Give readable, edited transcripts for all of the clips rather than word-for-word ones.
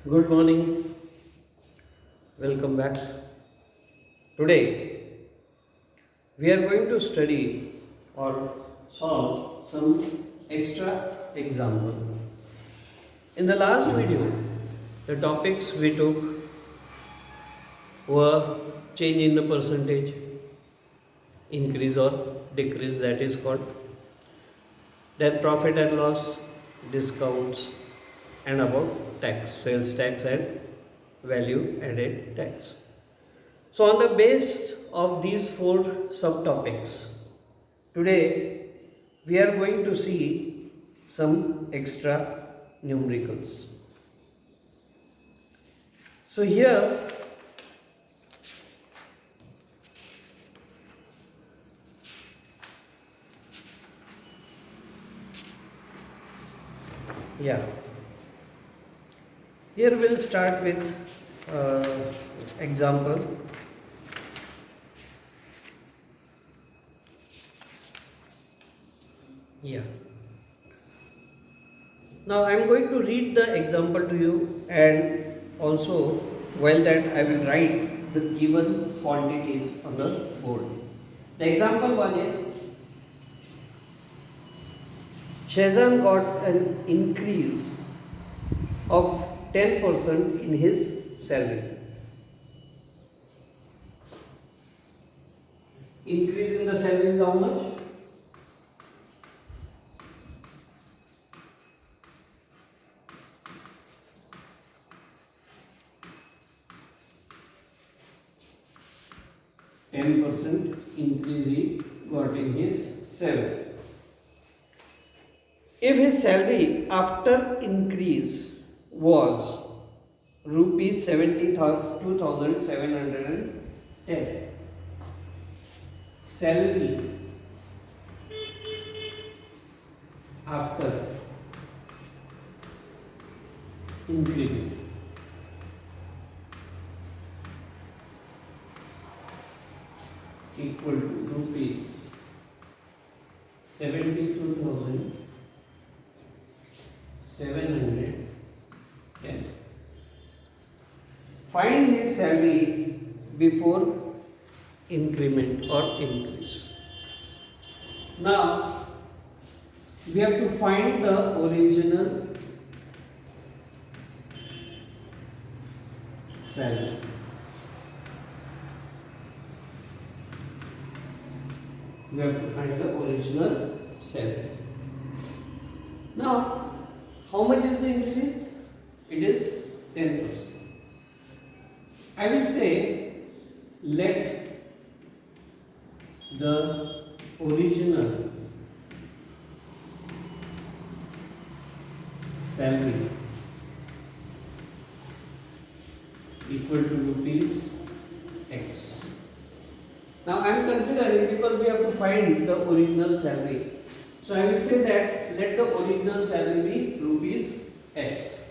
Good morning, welcome back. Today we are going to study or solve some extra example. In the last video, the topics we took were change in the percentage, increase or decrease, that is called, then profit and loss, discounts, and about tax, sales tax and value added tax. So, on the base of these four subtopics, today we are going to see some extra numericals. So, here yeah, here we'll start with example. Yeah. Now I am going to read the example to you, and also while that I will write the given quantities on the board. The example one is Shazam got an increase of 10% in his salary. Increase in the salary is how much? 10% increase he got in his salary. If his salary after increase was rupees 72,710, salary after increment equal to rupees 72,710. Find his salary before increment or increase. Now we have to find the original salary. We have to find the original salary. Now, how much is the increase? It is 10%. I will say, let the original salary equal to rupees X. Now I am considering, because we have to find the original salary, so I will say that let the original salary be rupees X.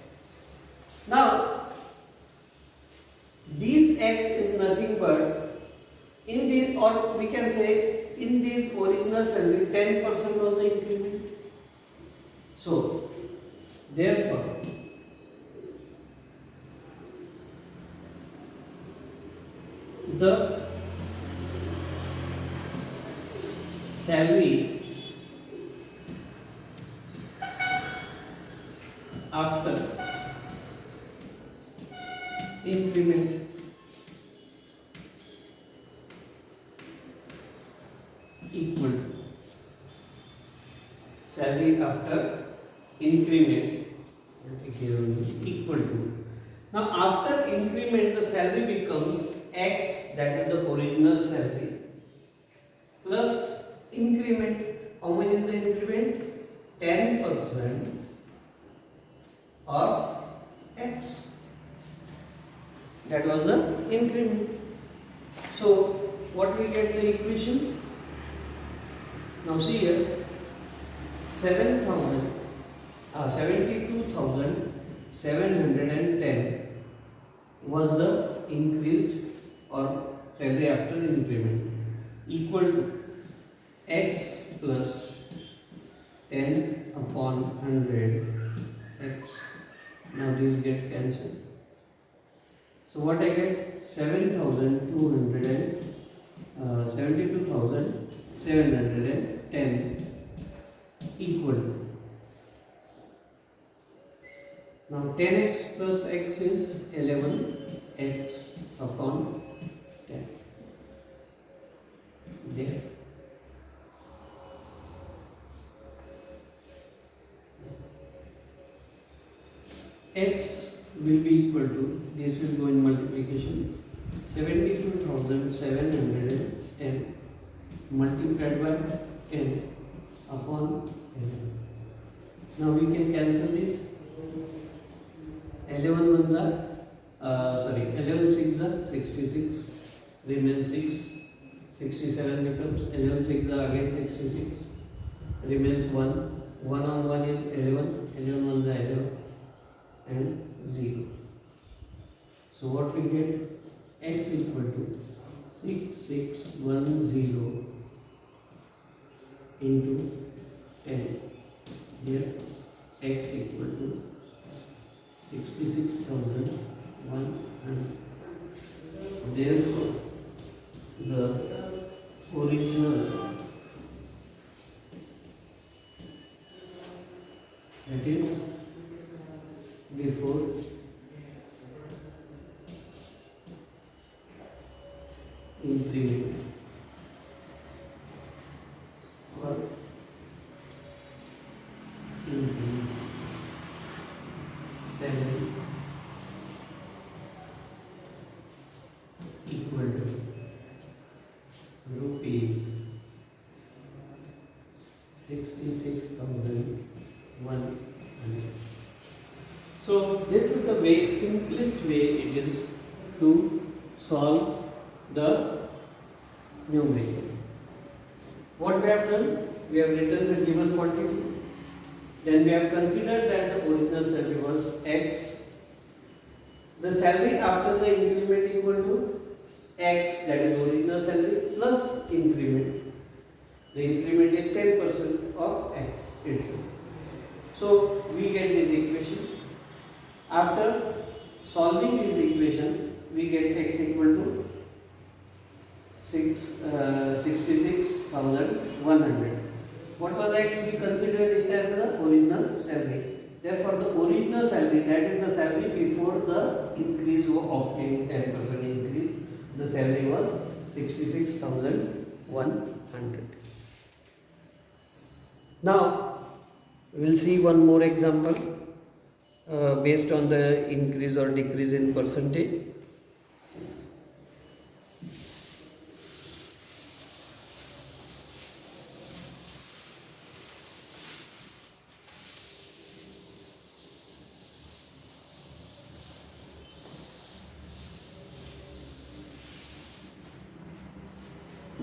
Now this X is nothing but in the, or we can say in this original salary 10% was the increment. So therefore the salary after increment equal to salary after increment equal to. Now after increment the salary becomes X, that is the original salary, plus increment. How much is the increment? 10% of X. That was the increment. So what we get the equation? Now see here, 72,710 was the increased or salary after increment, equal to X plus 10 upon 100 X Now these get cancelled. So what I get? 72,710 equal. Now 10x plus x is 11x upon 10. There. X will be equal to, this will go in multiplication, 72,710 multiplied by 10 upon 11. Now we can cancel this. 11 6 are 66, remains 6, 67 becomes 11 6 are again 66, remains 1, 1 on 1 is 11, 11 1 is 11 and 0. So what we get? X equal to 6610 into 10. Here x equal to 66,100. Therefore, the original, that is before increment or increase salary equal to rupees 66,100. So this is the way, simplest way it is to solve the numerator. What we have done? We have written the given quantity. Then we have considered that the original salary was X. The salary after the increment equal to X, that is original salary plus increment. The increment is 10% of X itself. So we get this equation. After solving this equation, we get X equal to 66,100. What was X? We considered it as the original salary. Therefore, the original salary, that is the salary before the increase of obtained 10% increase, the salary was 66,100. Now, we will see one more example based on the increase or decrease in percentage.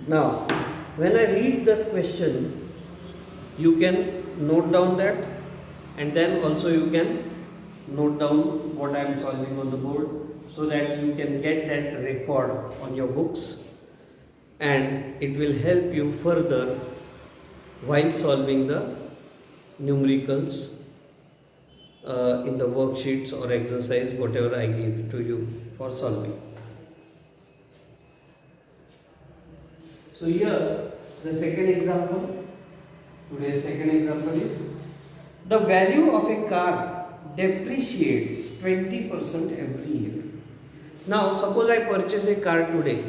Now, when I read the question, you can note down that, and then also you can note down what I am solving on the board, so that you can get that record on your books, and it will help you further while solving the numericals in the worksheets or exercise, whatever I give to you for solving. So here the second example, today's second example is the value of a car depreciates 20% every year. Now suppose I purchase a car today.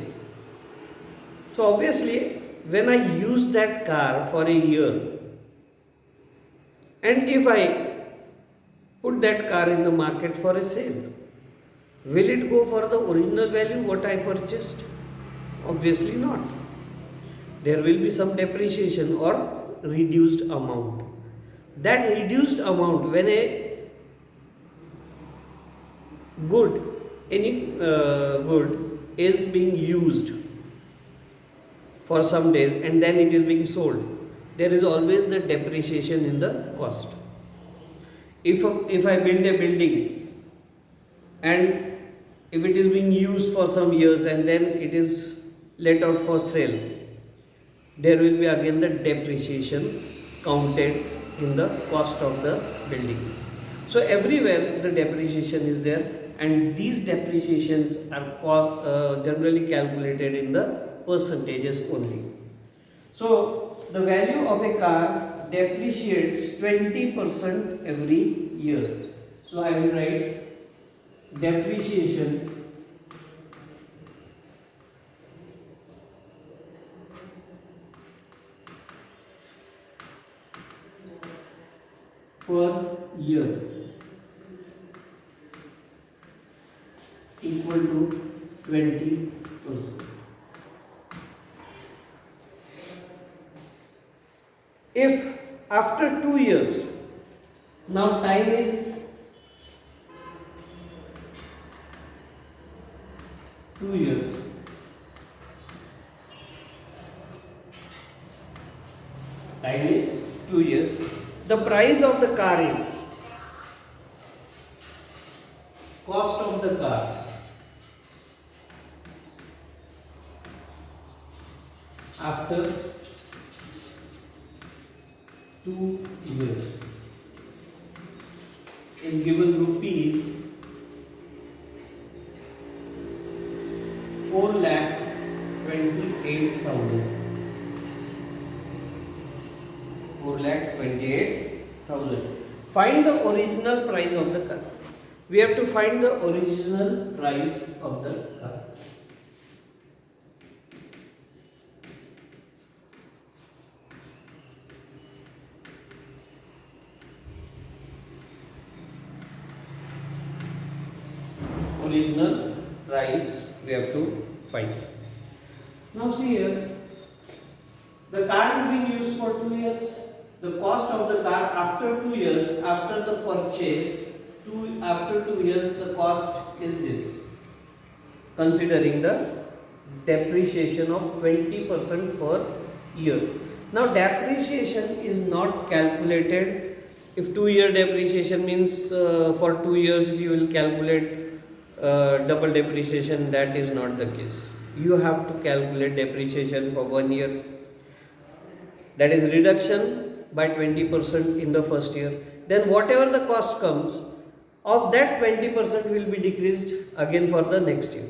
So obviously when I use that car for a year, and if I put that car in the market for a sale, will it go for the original value what I purchased? Obviously not. There will be some depreciation or reduced amount. That reduced amount, when a any good is being used for some days and then it is being sold, there is always the depreciation in the cost. If I build a building and if it is being used for some years and then it is let out for sale, there will be again the depreciation counted in the cost of the building. So everywhere the depreciation is there, and these depreciations are generally calculated in the percentages only. So the value of a car depreciates 20% every year. So I will write depreciation per year equal to 20%. If after 2 years, now time is 2 years, time is 2 years, the price of the car is cost of the car after 2 years is given rupees 4,28,000. 4,28,000. Find the original price of the car. We have to find the original price of the car. Original price we have to find. Now see here, the car is being used for 2 years. The cost of the car after 2 years, after the purchase, after 2 years, the cost is this, considering the depreciation of 20% per year. Now depreciation is not calculated. If 2-year depreciation means for 2 years you will calculate double depreciation, that is not the case. You have to calculate depreciation for 1 year, that is reduction by 20% in the first year. Then whatever the cost comes, of that 20% will be decreased again for the next year.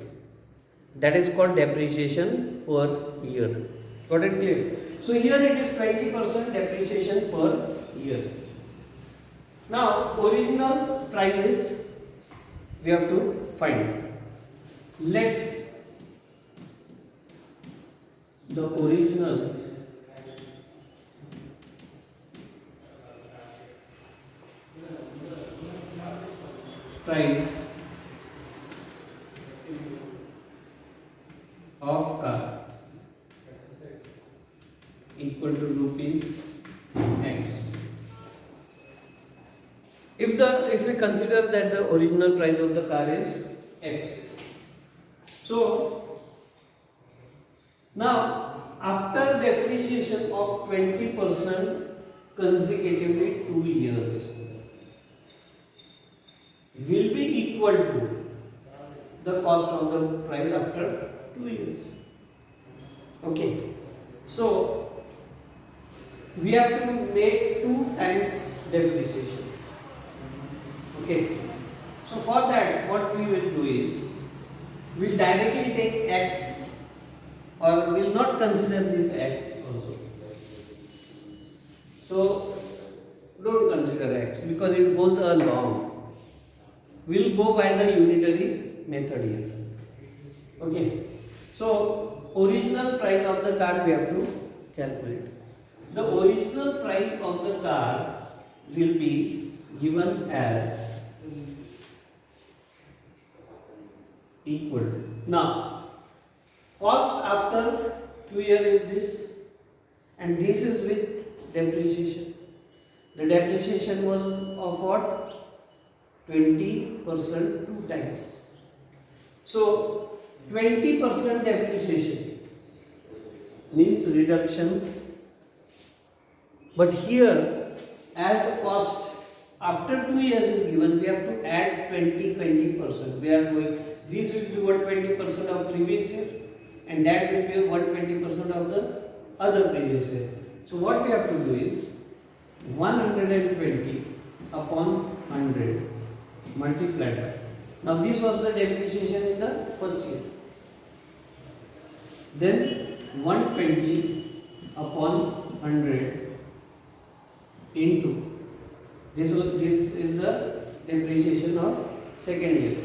That is called depreciation per year. Got it clear? So here it is 20% depreciation per year. Now original prices we have to find. Let the original price of car equal to rupees X. If we consider that the original price of the car is X, so now after depreciation of 20% consecutively 2 years will be equal to the cost of the price after 2 years. Okay, so we have to make 2 times depreciation. Okay, so for that what we will do is we'll directly take X, or will not consider this X also. So don't consider X because it goes along. We'll go by the unitary method here. Okay, so original price of the car we have to calculate. The original price of the car will be given as equal. Now cost after 2 years is this, and this is with depreciation. The depreciation was of what? 20% 2 times. So 20% depreciation means reduction. But here, as the cost after 2 years is given, we have to add 20%. We are going, this will be 120% of previous year, and that will be 120% of the other previous year. So what we have to do is 120 upon 100 multiplied by. Now this was the depreciation in the first year. Then 120 upon 100 into this is the depreciation of second year.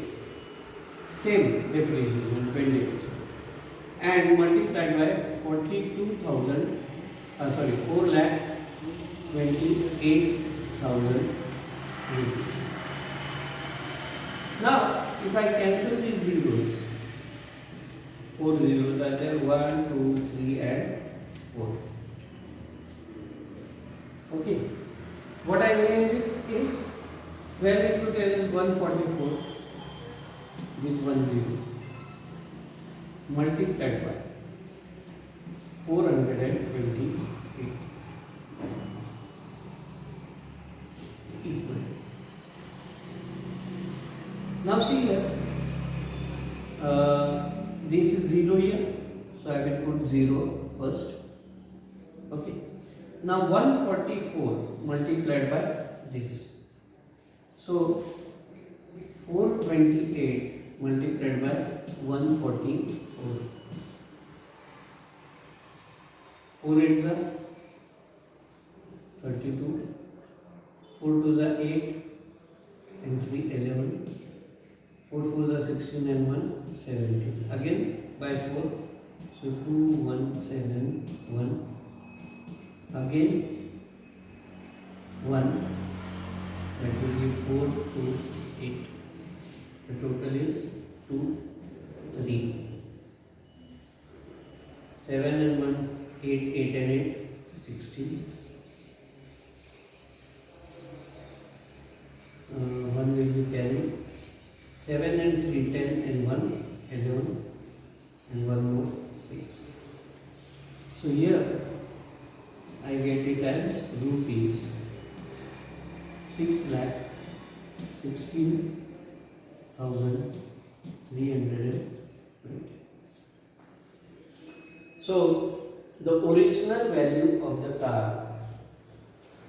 Same depreciation 20 and multiplied by 42,000. 4,28,000 rupees. Now, if I cancel these zeros, 4 zeros are there, 1, 2, 3 and 4. Okay. What I mean is 12 into 10 is 144 with 1 0 multiplied by 428 equal. Now see here, this is 0 here, so I will put 0 first. Okay. Now 144 multiplied by this. So 428 multiplied by 144. 4 8s are 32. 4 2s are 8 and 3 11. 4 4s are 16 and 1 17. Again by 4. So 2 1 7 1. Again 1. That will be 4 2 8. The total is 2 3. 7 and 1 8 8 and 8 16. 1 will be carried. 7 and 3 10 and 1 11 and 1 more 6. So here I get it as rupees 6,16,320. So the original value of the car,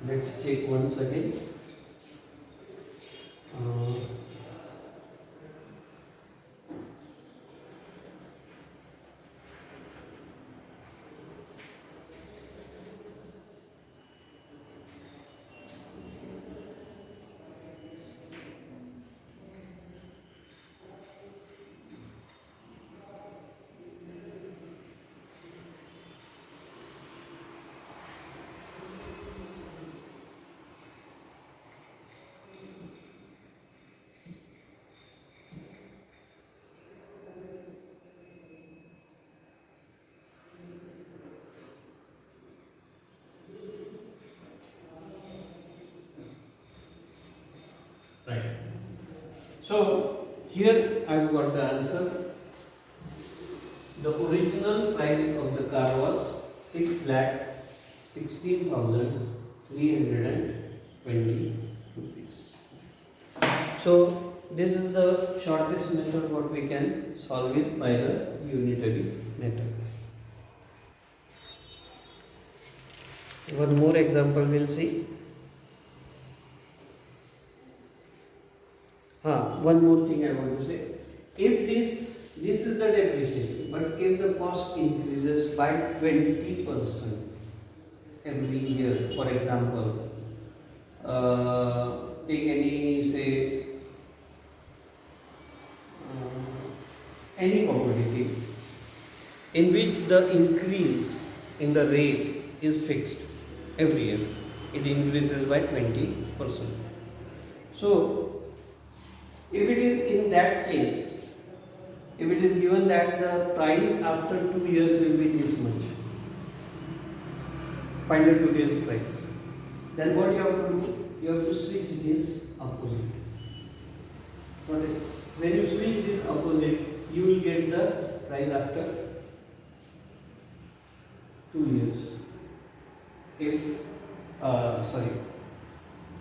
let's check once again. Right. So here I have got the answer. The original price of the car was 6,16,320 rupees. So this is the shortest method what we can solve it by the unitary method. One more example we'll see. One more thing I want to say. If this is the depreciation, but if the cost increases by 20% every year, for example, take any say any commodity in which the increase in the rate is fixed every year, it increases by 20%. So if it is in that case, if it is given that the price after 2 years will be this much, find out today's price, then what you have to do? You have to switch this opposite. Got it? When you switch this opposite, you will get the price after 2 years. If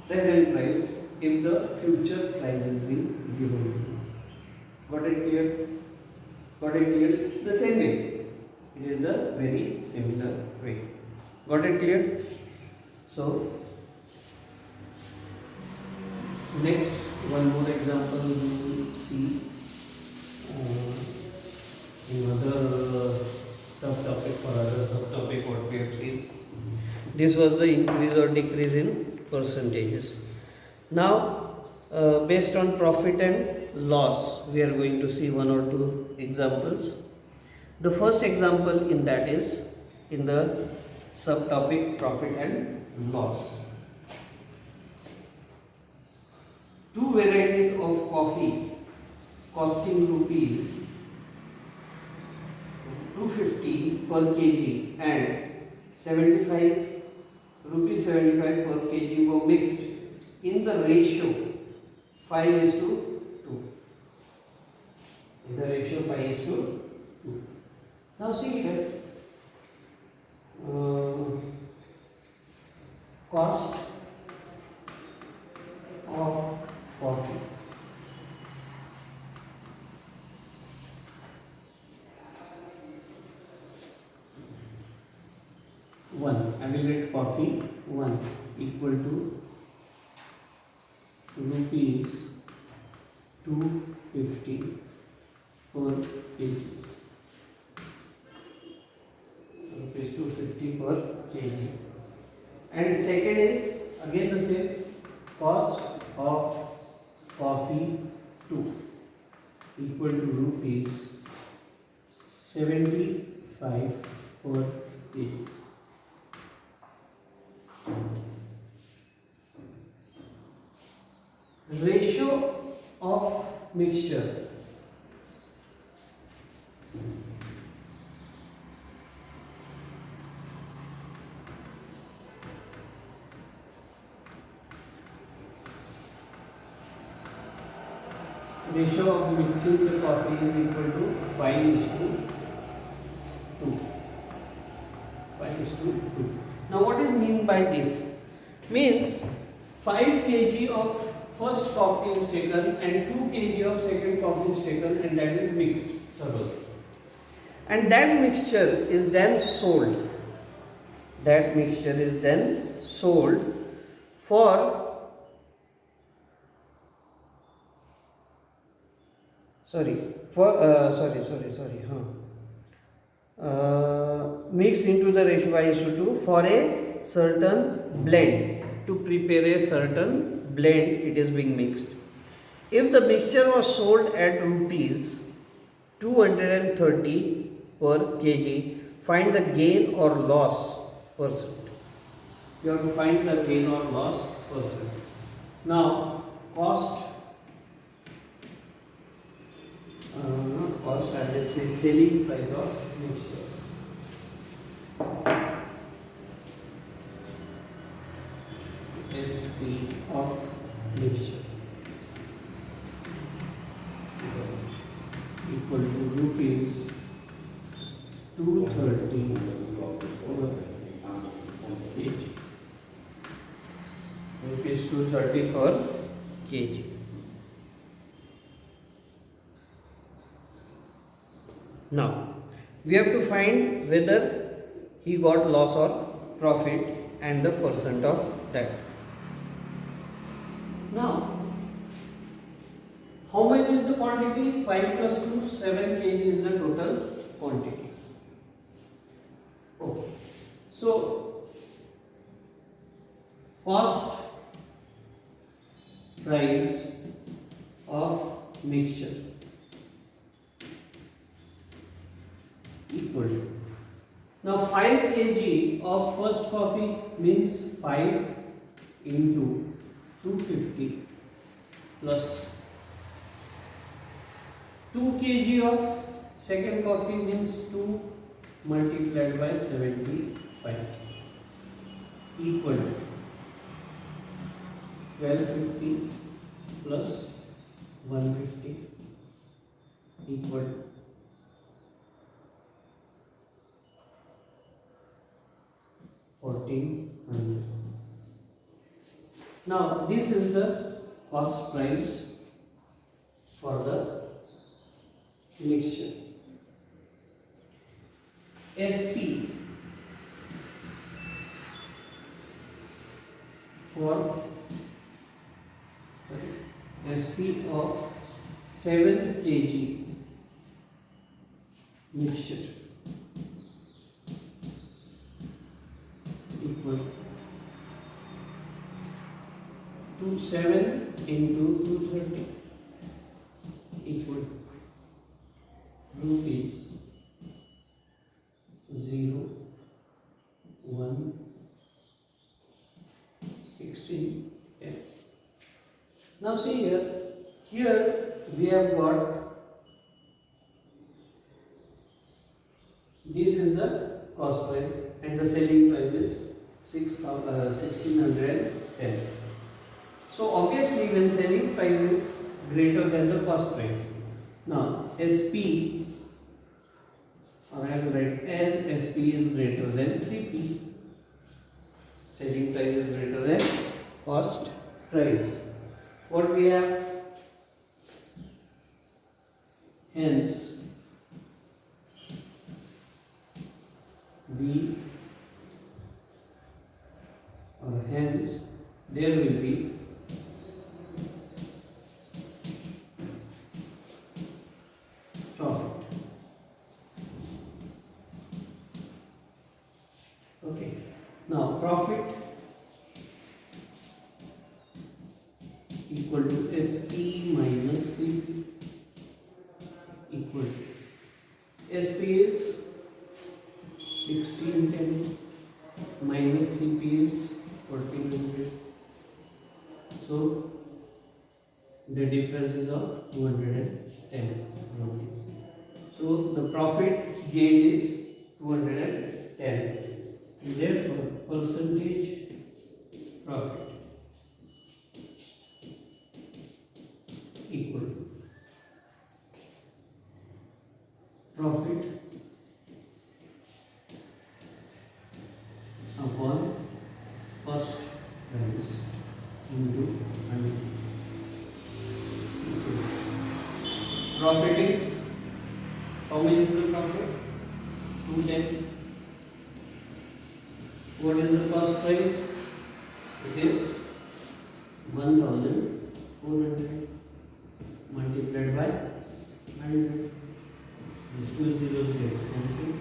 present price if the future price has been given. Got it clear? Got it clear? It's the same way. It is the very similar way. Got it clear? So Next, one more example we will see in other subtopic or other subtopic what we have seen. This was the increase or decrease in percentages. Now, based on profit and loss, we are going to see one or two examples. The first example in that is in the subtopic profit and loss. Two varieties of coffee costing rupees 250 per kg and 75 rupees 75 per kg were mixed in the ratio 5:2. In the ratio 5:2. Now see here, cost of coffee. I will get coffee 1 equal to rupees 250 per kg. Rupees 250 per kg. And second is again the same, cost of coffee 2 equal to rupees 75 per kg. Ratio of mixture. Ratio of mixing the coffee is equal to 5:2. 5:2. Now what is mean by this? Means 5 kg of first coffee is taken and 2 kg of second coffee is taken and that is mixed thoroughly. And that mixture is then sold. That mixture is then sold for mixed into the ratio 5:2 for a certain blend. To prepare a certain blend, it is being mixed. If the mixture was sold at rupees 230 per kg, find the gain or loss percent. You have to find the gain or loss percent. Now, cost and let's say selling price of mixture. SP of mixture equal to rupees 230 per kg. Rupees 230 per kg. Now, we have to find whether he got loss or profit and the percent of that. Now, how much is the quantity? 5 plus 2, 7 kg is the total quantity. Okay. So, cost price of mixture equal to, now 5 kg of first coffee means 5 into 250 plus 2 kg of second coffee means 2 multiplied by 75 equal to 1250 plus 150 equal to 1400. Now this is the cost price for the mixture. SP for SP of 7 kg mixture equal to 7 into 230 equal rupees 0, 1, 16, 10. Now see here we have got, this is the cost price and the selling price is 1610. So obviously when selling price is greater than the cost price, now SP, or I will write as SP is greater than CP, selling price is greater than cost price. What we have? Hence B, or hence there will be profit. Okay. Now profit equal to SP minus CP equal to, SP is 1610 minus CP is 1400. So the difference is of 210 rupees. So the profit gain is 210. Therefore, percentage profit equal to profit upon cost price into 100. Profit is, how much is the profit? 210. What is the cost price? It is 1400 multiplied by 100. These two zeros get cancelled,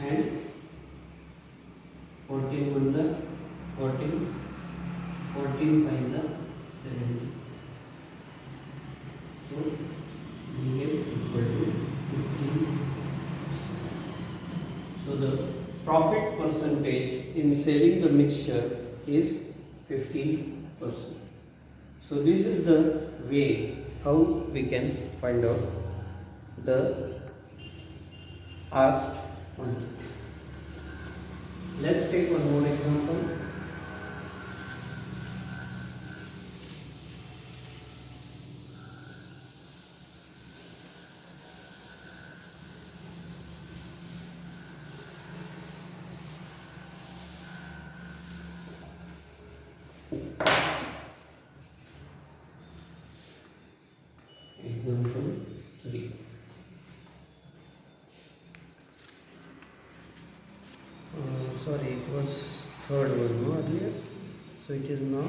and 14 1 the 14, 14 5 the 70. So we get equal to 15. So the profit percentage in selling the mixture is 15%. So this is the way how we can find out the asked quantity. Let's take one more example. Example 3. Sorry, it was third one, no, earlier. So it is now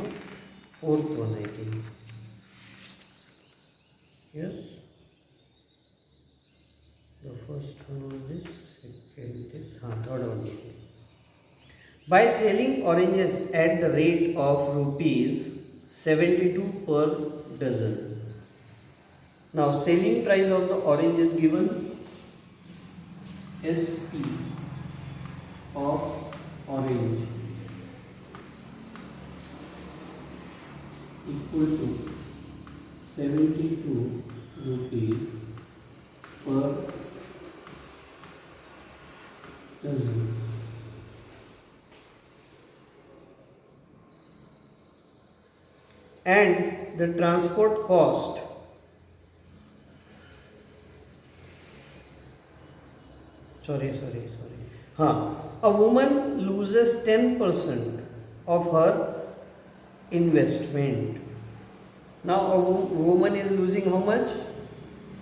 fourth one, I think. Yes. The first one was this, second is third one. By selling oranges at the rate of rupees 72 per dozen. Now selling price of the orange is given, SP of orange equal to 72 rupees per dozen. And the transport cost a woman loses 10% of her investment. Now a woman is losing how much?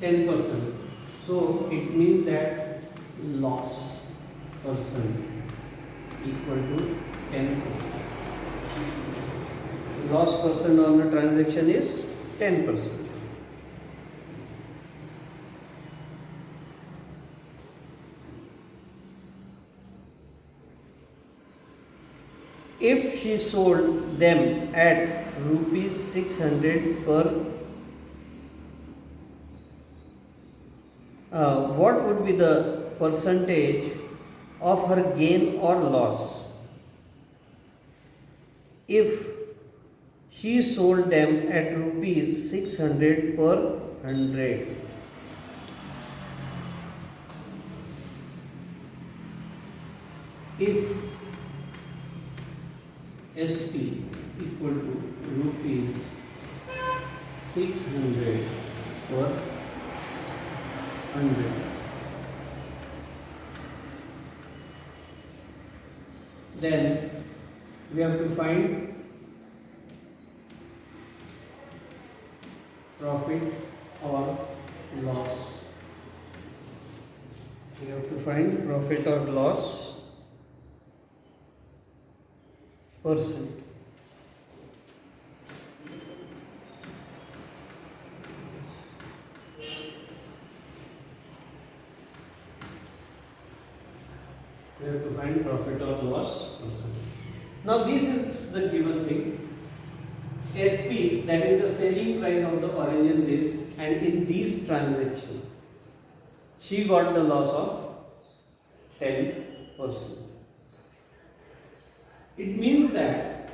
10%. So it means that loss percent equal to 10%. loss percent on the transaction is 10%. If she sold them at rupees 600 per, what would be the percentage of her gain or loss if she sold them at rupees 600 per 100? If SP equal to rupees 600 per 100, then we have to find profit or loss. We have to find profit or loss percent. We have to find profit or loss percent. Now this is the given thing. SP, that is the selling price of the orange, is this, and in this transaction she got the loss of 10%. It means that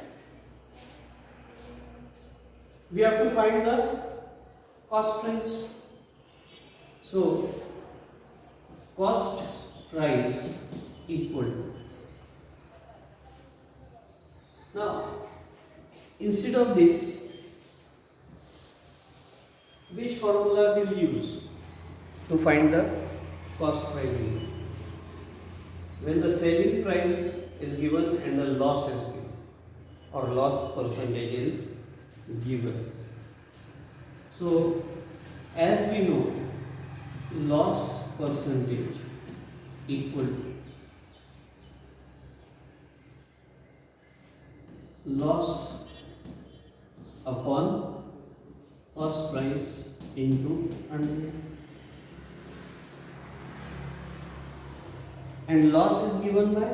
we have to find the cost price. So cost price equal to, now instead of this, which formula will use to find the cost price? When the selling price is given and the loss is given, or loss percentage is given. So as we know, loss percentage equal to loss upon cost price into 100, and loss is given by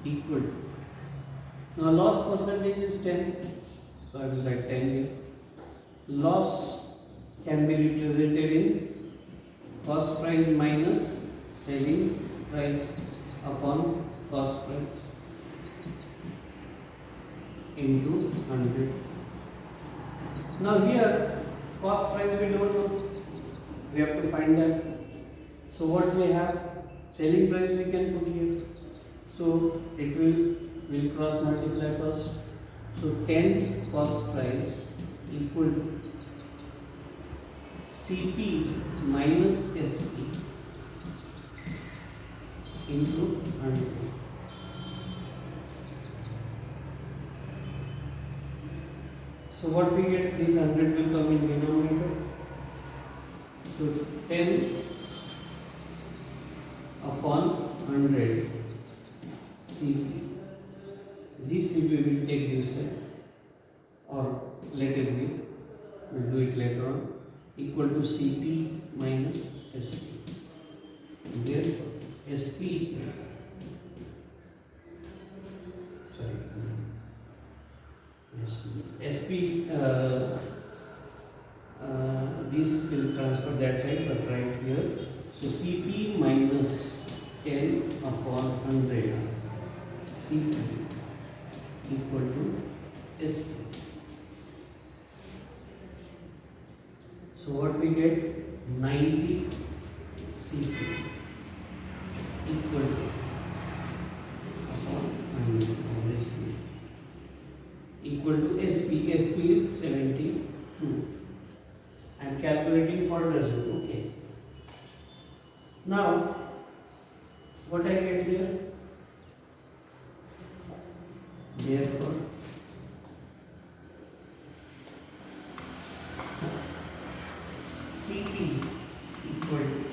equal to, now loss percentage is 10, so I will write 10 here. Loss can be represented in cost price minus selling price upon cost price into 100. Now here cost price we don't know, we have to find that. So what we have, selling price we can put here, so it will cross multiply first. So 10 cost price equal to CP minus SP into 100. So what we get, this 100 will come in denominator. So 10 upon 100 CP. This CP will take this side, or let it be, we will do it later on, equal to CP minus SP. Therefore SP, sorry, SP, this will transfer that side, but right here. So CP minus 10 upon 100 CP equal to SP. So what we get, 90 CP equal to upon 100 obviously equal to SP. SP is 72. I am calculating for dozen. Okay. Now what I get here? Therefore CP equal to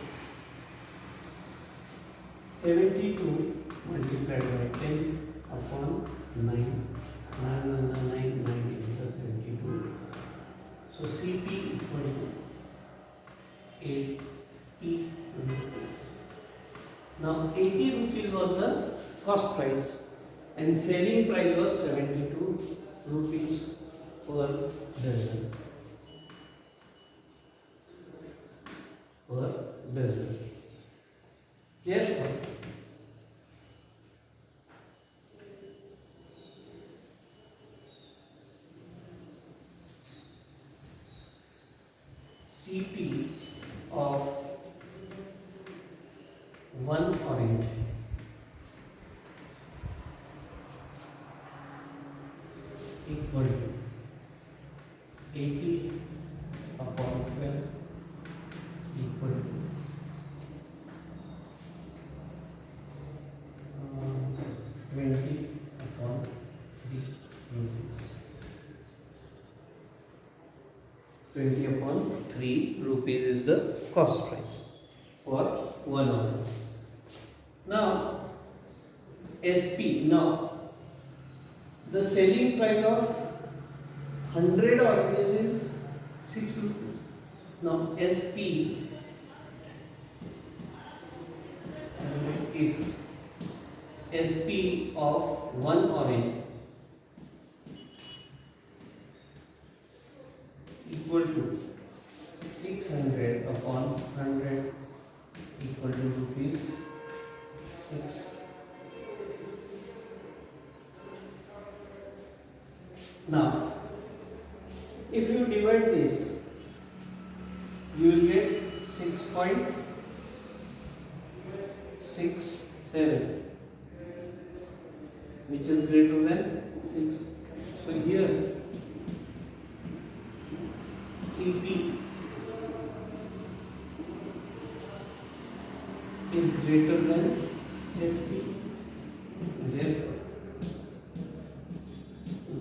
72 multiplied by 10 upon 9. CP equal to 80 rupees. Now 80 rupees was the cost price and selling price was 72 rupees per dozen. Per dozen. Therefore, CP of one orange equal to 80 upon 12 equal to 20 upon 3 rupees. 20 upon 3 rupees is the cost price for one orange. Now SP, now the selling price of 100 oranges is 6 rupees. Now SP, if SP of one orange equal to 600 upon 100 equal to rupees 6. Now, if you divide this, you will get 6.67, which is greater than 6. So here CP is greater than SP. Therefore,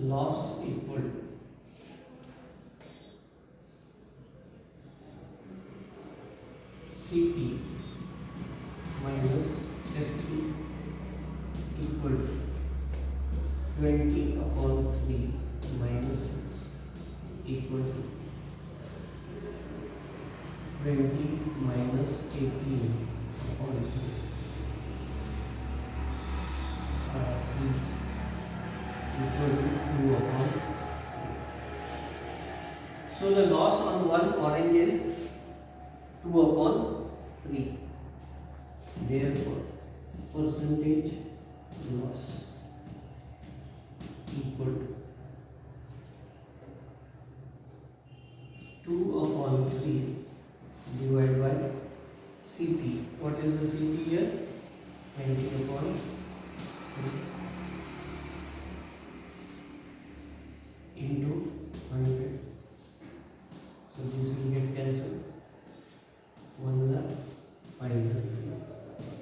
loss equal to CP minus SP equal to 20 upon 3 minus 6 equal to 20 minus 18 upon 3 equal to 2 upon. So the loss on one orange is 2 upon 3. Therefore, percentage loss equal to 2 upon 3 divided by CP. What is the CP here? 20 upon 3 into 100. So this will get cancelled. 1 is 5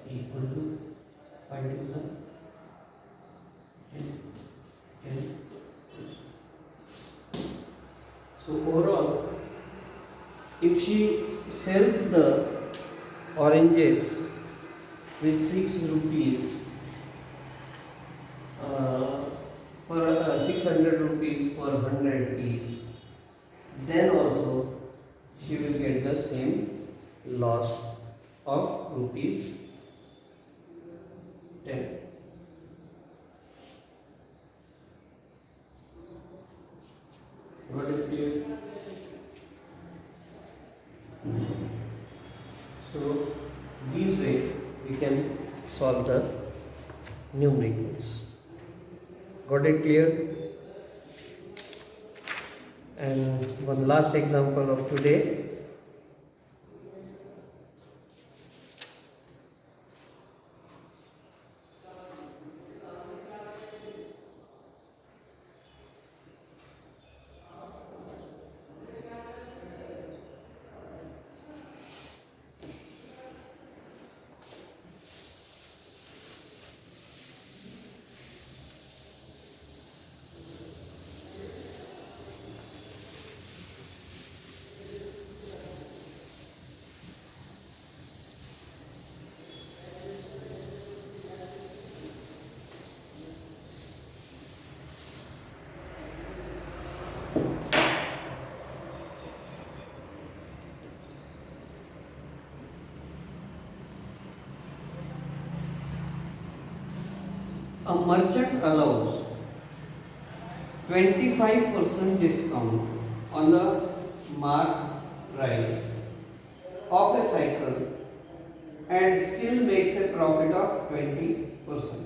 equal to 5 is 10. So overall, if she sells the oranges with 6 rupees per 600 rupees per 100 piece, then also she will get the same loss of rupees 10. Got it clear? So this way we can solve the numericals. Got it clear? And one last example of today. a merchant allows 25% discount on the mark price of a cycle and still makes a profit of 20%.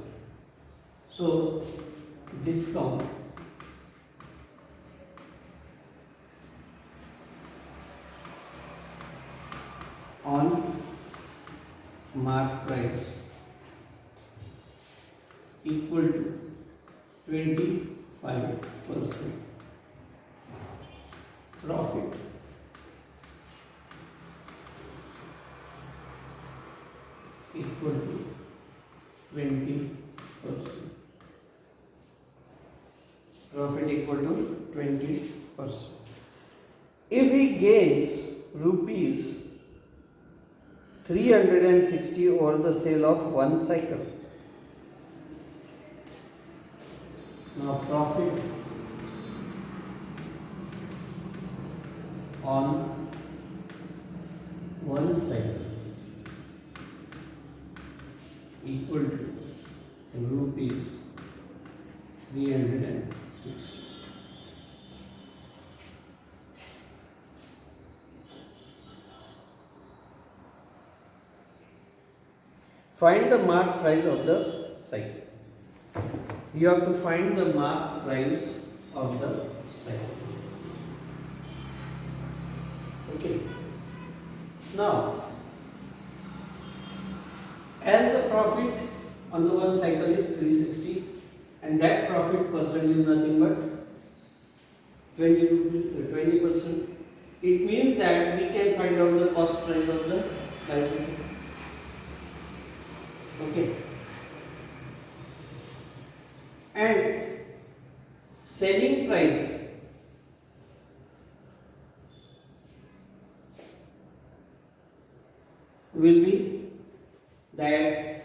So discount on mark price equal to 25% profit equal to 20%. Profit equal to 20%. If he gains rupees 360 over the sale of one cycle, now profit on one cycle equal to rupees 360. Find the mark price of the cycle. You have to find the mark price of the cycle. Okay. Now, as the profit on the one cycle is 360 and that profit percent is nothing but 20%, it means that we can find out the cost price of the bicycle. Okay. And selling price will be that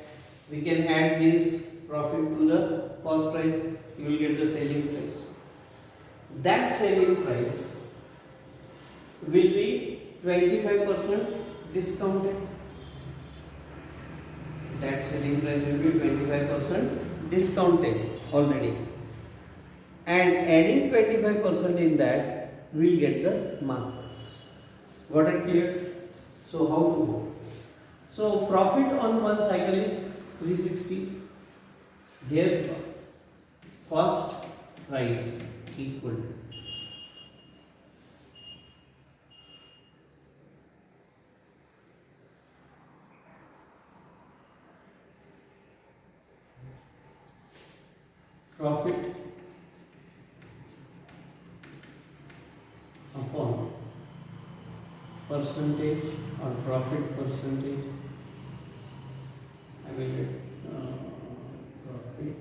we can add this profit to the cost price, you will get the selling price. That selling price will be 25% discounted. That selling price will be 25% discounted already. And adding 25% in that, we will get the mark price. Got it clear? So how to go? So profit on one cycle is 360. Therefore, cost price equal to profit upon percentage or profit percentage. I will get profit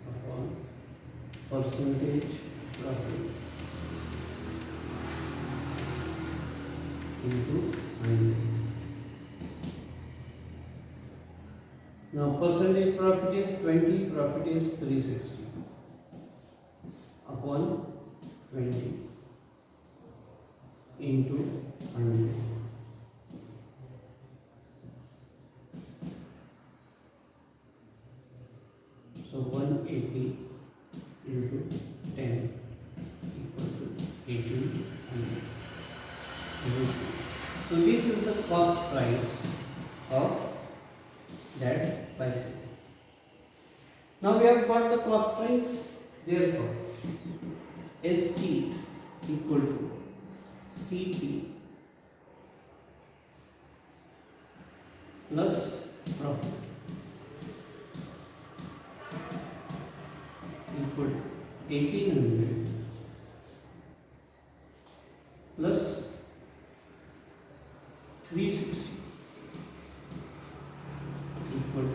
upon percentage profit into 100. Now percentage profit is 20, profit is 360 upon 20 into 100. So 180 into 10 equal to 1800. So this is the cost price of that bicycle. Now we have got the cost price. Therefore, ST equal to CP plus profit equal to 1800 plus 360 equal to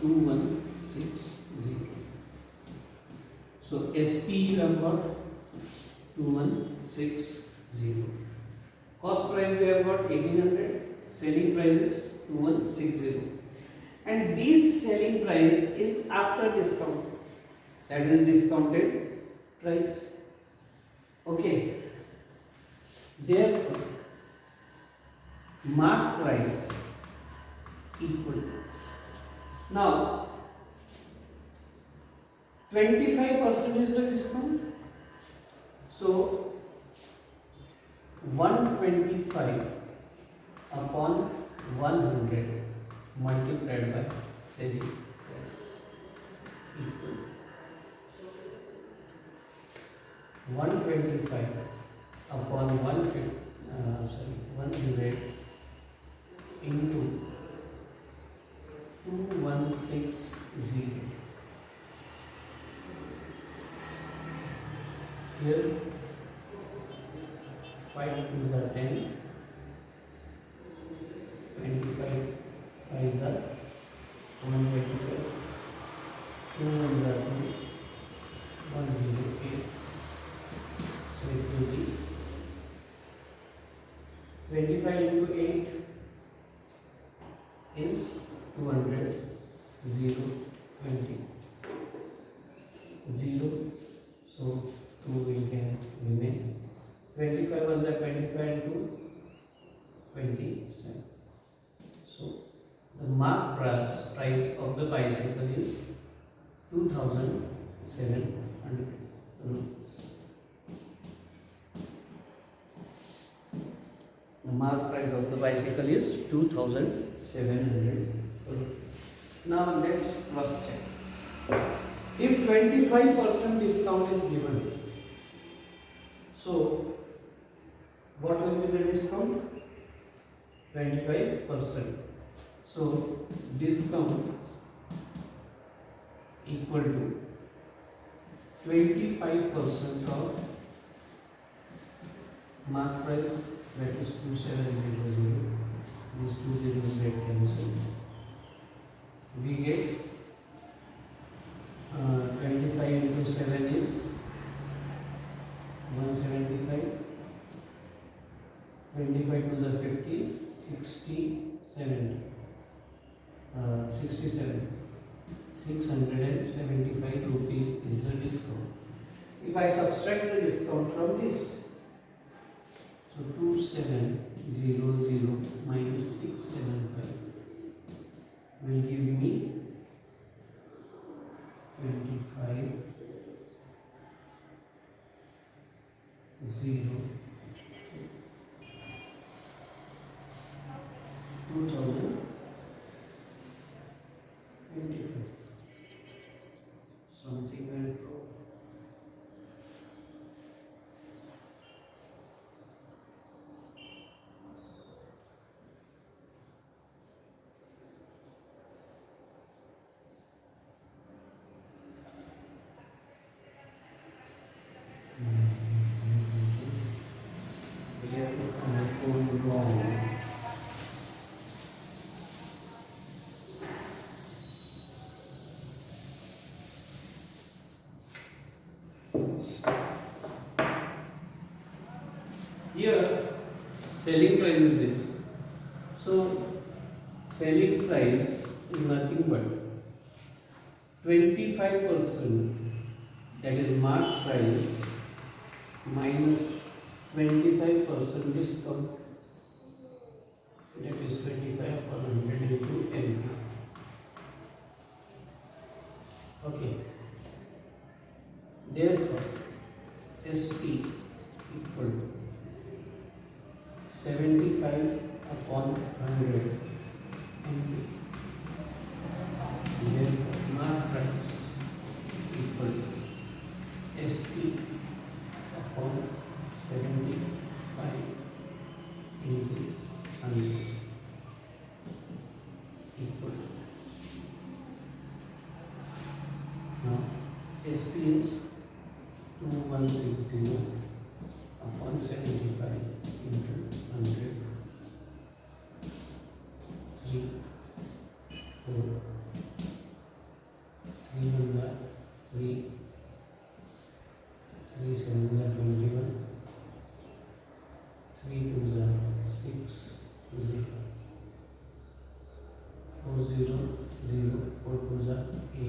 2160. So SP you have got 2160. Cost price we have got 1800. Selling price is 2160. And this selling price is after discount. That is discounted price. Okay. Therefore, mark price equal to. Now, 25% is the discount. So 125 upon 100 multiplied by selling price equal 125 upon 100 into 2160. Here 5 2s are 10, 25 5s are 125, 2 1s are 2, 108. So it will be 25 into 8 is 200, 0, 20, 0. So 2 will can remain. 25 was the 25 into 27. So the mark price of the bicycle is 2,700 rupees. The mark price of the bicycle is 2,700 rupees. Now let's cross check. If 25% discount is given, so what will be the discount? 25%. So discount equal to 25% of mark price, that is 2700. These 2 zeros get cancelled. We get 25 into 7 is 175. 25 to the 50, 67. 675 rupees is the discount. If I subtract the discount from this, so 2700 minus 675 will give me 25 0 2025. Something went wrong. Here I have gone wrong. Here selling price is this. So selling price is nothing but 25%, that is mark price, minus 25% discount, that is 25 per 100 into NP. Okay. Therefore, SP equal to 75 upon 100 NP. Therefore, mark price equal to SP upon 75 into 100 equal to. Now SP is 2160 upon 75 into 100. 3, 4, 3 1 3, 3 7 21, 3 2 6, 0, 4 0 0, 4 2 8,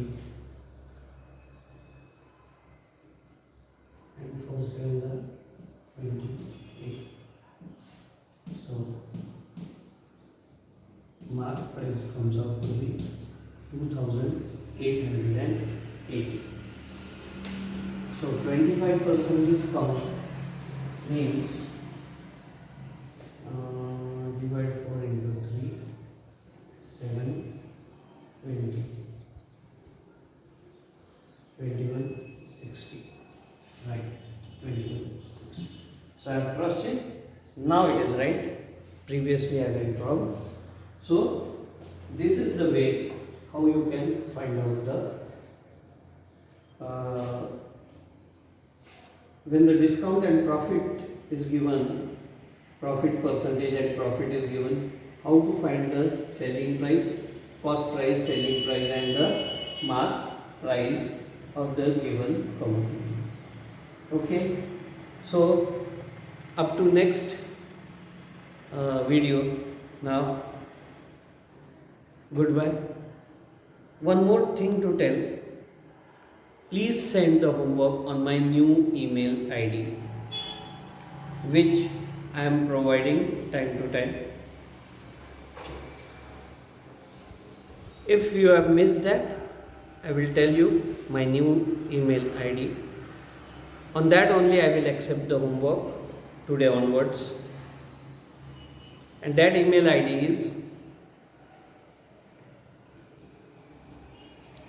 and 4 7 28. So mark price comes out to be 2,880. So 25% discount means divide 4 into 3, 7, 20, 21, 60. Right, 21, 60. So I have cross checked. Now it is right. Previously I went wrong. So this is the way how you can find out the when the discount and profit is given, profit percentage and profit is given, how to find the selling price, cost price, selling price and the mark price of the given commodity. Okay, so up to next video. Now goodbye. One more thing to tell, please send the homework on my new email ID which I am providing time to time. If you have missed that, I will tell you my new email ID. On that only I will accept the homework today onwards. And that email ID is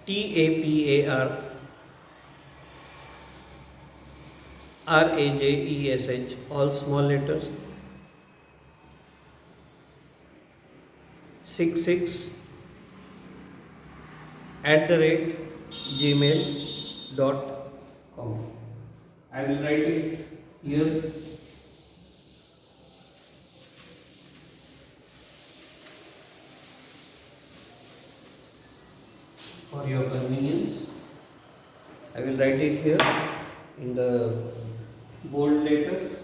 TAPAR all small letters 66@gmail.com. I will write it here. For your convenience, I will write it here in the bold letters.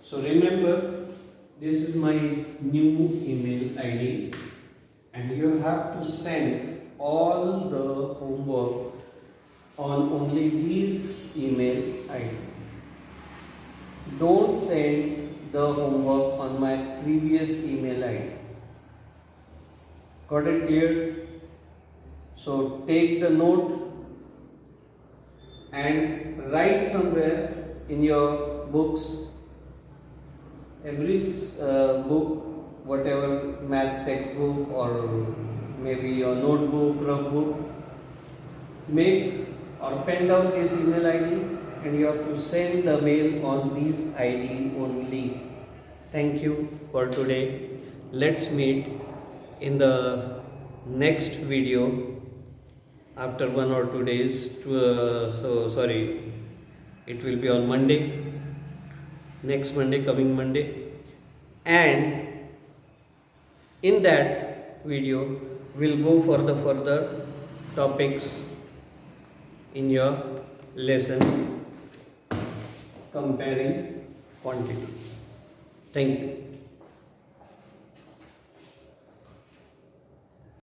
So remember, this is my new email ID and you have to send all the homework on only this email ID. Don't send the homework on my previous email ID. Got it clear? So take the note and write somewhere in your books. Every book, whatever maths textbook or maybe your notebook, rough book, make or pen down this email ID and you have to send the mail on this ID only. Thank you for today. Let's meet in the next video after 1 or 2 days. It will be on Monday. Next Monday, coming Monday, and in that video we'll go for the further topics in your lesson comparing quantity. Thank you.